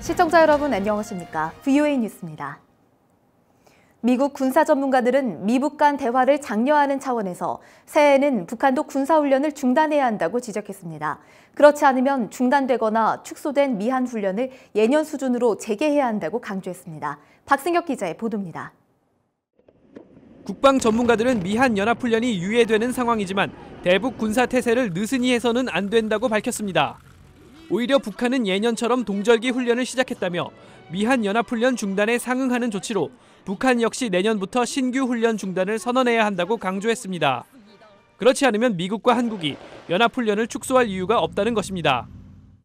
시청자 여러분 안녕하십니까? VOA 뉴스입니다. 미국 군사 전문가들은 미북 간 대화를 장려하는 차원에서 새해에는 북한도 군사훈련을 중단해야 한다고 지적했습니다. 그렇지 않으면 중단되거나 축소된 미한 훈련을 예년 수준으로 재개해야 한다고 강조했습니다. 박승혁 기자의 보도입니다. 국방 전문가들은 미한 연합훈련이 유예되는 상황이지만 대북 군사 태세를 느슨히 해서는 안 된다고 밝혔습니다. 오히려 북한은 예년처럼 동절기 훈련을 시작했다며 미한 연합훈련 중단에 상응하는 조치로 북한 역시 내년부터 신규 훈련 중단을 선언해야 한다고 강조했습니다. 그렇지 않으면 미국과 한국이 연합훈련을 축소할 이유가 없다는 것입니다.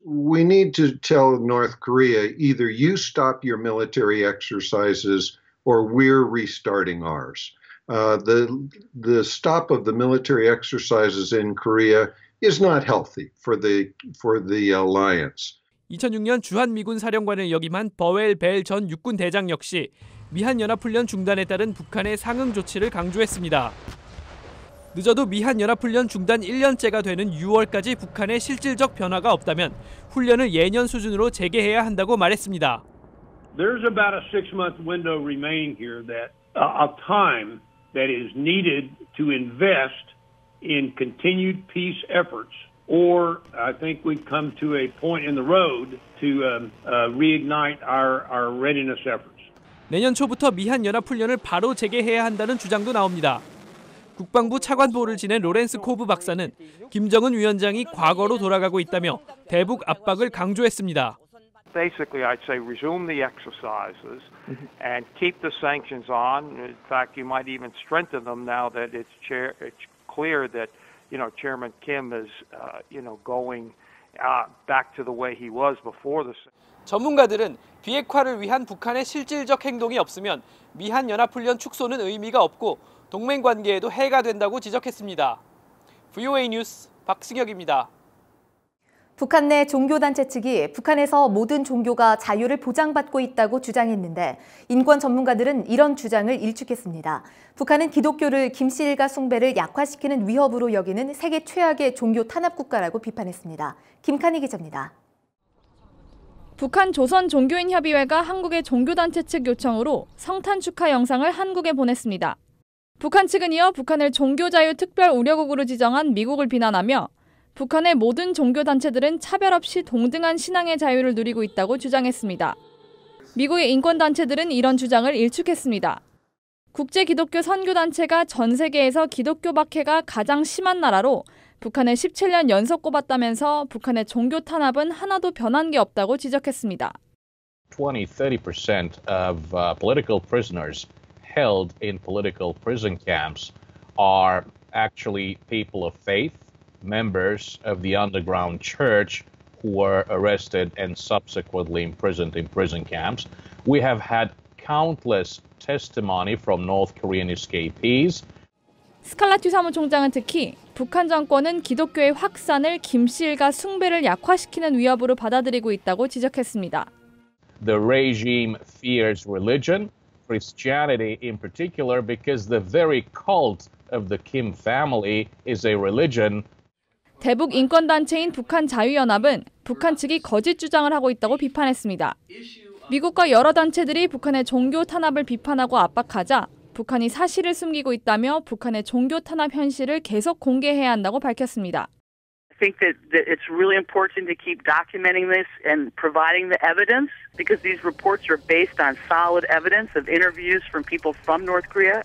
We need to tell North Korea either you stop your military exercises or we're restarting ours. The stop of the military exercises in Korea is not healthy for the alliance. 2006년 주한미군 사령관을 역임한 버웰 벨 전 육군 대장 역시 미한 연합훈련 중단에 따른 북한의 상응 조치를 강조했습니다. 늦어도 미한 연합훈련 중단 1년째가 되는 6월까지 북한의 실질적 변화가 없다면 훈련을 예년 수준으로 재개해야 한다고 말했습니다. There's about a 6-month window remaining here that of time that is needed to invest in continued peace efforts. Or I think we've come to a point in the road to reignite our readiness efforts. 내년 초부터 미한 연합훈련을 바로 재개해야 한다는 주장도 나옵니다. 국방부 차관보를 지낸 로렌스 코브 박사는 김정은 위원장이 과거로 돌아가고 있다며 대북 압박을 강조했습니다. Basically, I'd say resume the exercises and keep the sanctions on. In fact, you might even strengthen them now that it's clear that, Chairman Kim is, going back to the way he was before the. 전문가들은 비핵화를 위한 북한의 실질적 행동이 없으면 미한 연합훈련 축소는 의미가 없고 동맹 관계에도 해가 된다고 지적했습니다. VOA 뉴스 박승혁입니다. 북한 내 종교단체 측이 북한에서 모든 종교가 자유를 보장받고 있다고 주장했는데 인권 전문가들은 이런 주장을 일축했습니다. 북한은 기독교를 김씨 일가 숭배를 약화시키는 위협으로 여기는 세계 최악의 종교 탄압 국가라고 비판했습니다. 김칸희 기자입니다. 북한 조선종교인협의회가 한국의 종교단체 측 요청으로 성탄 축하 영상을 한국에 보냈습니다. 북한 측은 이어 북한을 종교자유 특별 우려국으로 지정한 미국을 비난하며 북한의 모든 종교단체들은 차별 없이 동등한 신앙의 자유를 누리고 있다고 주장했습니다. 미국의 인권단체들은 이런 주장을 일축했습니다. 국제기독교 선교단체가 전 세계에서 기독교 박해가 가장 심한 나라로 북한을 17년 연속 꼽았다면서 북한의 종교 탄압은 하나도 변한 게 없다고 지적했습니다. 20-30% of political prisoners held in political prison camps are actually people of faith, members of the underground church who were arrested and subsequently imprisoned in prison camps. We have had countless testimony from North Korean escapees. 스칼라튜 사무총장은 특히 북한 정권은 기독교의 확산을 김씨 일가 숭배를 약화시키는 위협으로 받아들이고 있다고 지적했습니다. The regime fears religion, Christianity in particular, because the very cult of the Kim family is a religion. 대북 인권단체인 북한 자유연합은 북한 측이 거짓 주장을 하고 있다고 비판했습니다. 미국과 여러 단체들이 북한의 종교 탄압을 비판하고 압박하자 북한이 사실을 숨기고 있다며 북한의 종교 탄압 현실을 계속 공개해야 한다고 밝혔습니다. I think that it's really important to keep documenting this and providing the evidence because these reports are based on solid evidence of interviews from people from North Korea.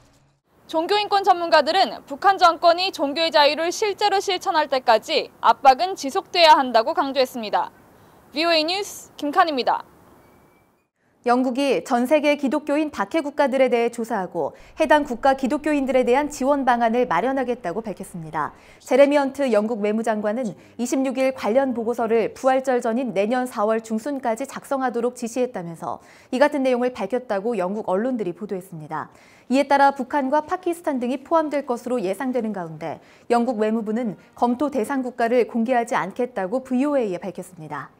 종교인권 전문가들은 북한 정권이 종교의 자유를 실제로 실천할 때까지 압박은 지속돼야 한다고 강조했습니다. VOA 뉴스 김칸입니다. 영국이 전 세계 기독교인 박해 국가들에 대해 조사하고 해당 국가 기독교인들에 대한 지원 방안을 마련하겠다고 밝혔습니다. 제레미 헌트 영국 외무장관은 26일 관련 보고서를 부활절 전인 내년 4월 중순까지 작성하도록 지시했다면서 이 같은 내용을 밝혔다고 영국 언론들이 보도했습니다. 이에 따라 북한과 파키스탄 등이 포함될 것으로 예상되는 가운데 영국 외무부는 검토 대상 국가를 공개하지 않겠다고 VOA에 밝혔습니다.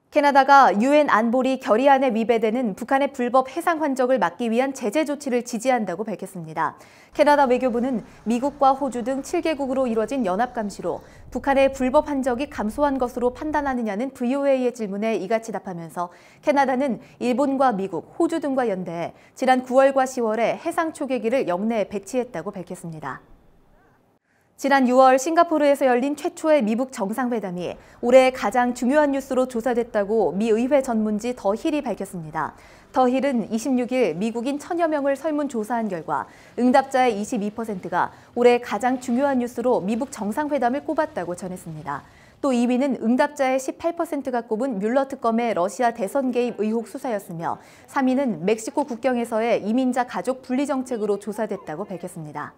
캐나다가 유엔 안보리 결의안에 위배되는 북한의 불법 해상 환적을 막기 위한 제재 조치를 지지한다고 밝혔습니다. 캐나다 외교부는 미국과 호주 등 7개국으로 이뤄진 연합 감시로 북한의 불법 환적이 감소한 것으로 판단하느냐는 VOA의 질문에 이같이 답하면서 캐나다는 일본과 미국, 호주 등과 연대해 지난 9월과 10월에 해상 초계기를 영내에 배치했다고 밝혔습니다. 지난 6월 싱가포르에서 열린 최초의 미북 정상회담이 올해 가장 중요한 뉴스로 조사됐다고 미 의회 전문지 더 힐이 밝혔습니다. 더 힐은 26일 미국인 1000여 명을 설문조사한 결과 응답자의 22%가 올해 가장 중요한 뉴스로 미북 정상회담을 꼽았다고 전했습니다. 또 2위는 응답자의 18%가 꼽은 뮬러 특검의 러시아 대선 개입 의혹 수사였으며 3위는 멕시코 국경에서의 이민자 가족 분리 정책으로 조사됐다고 밝혔습니다.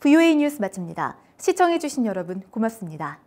VOA 뉴스 마칩니다. 시청해주신 여러분 고맙습니다.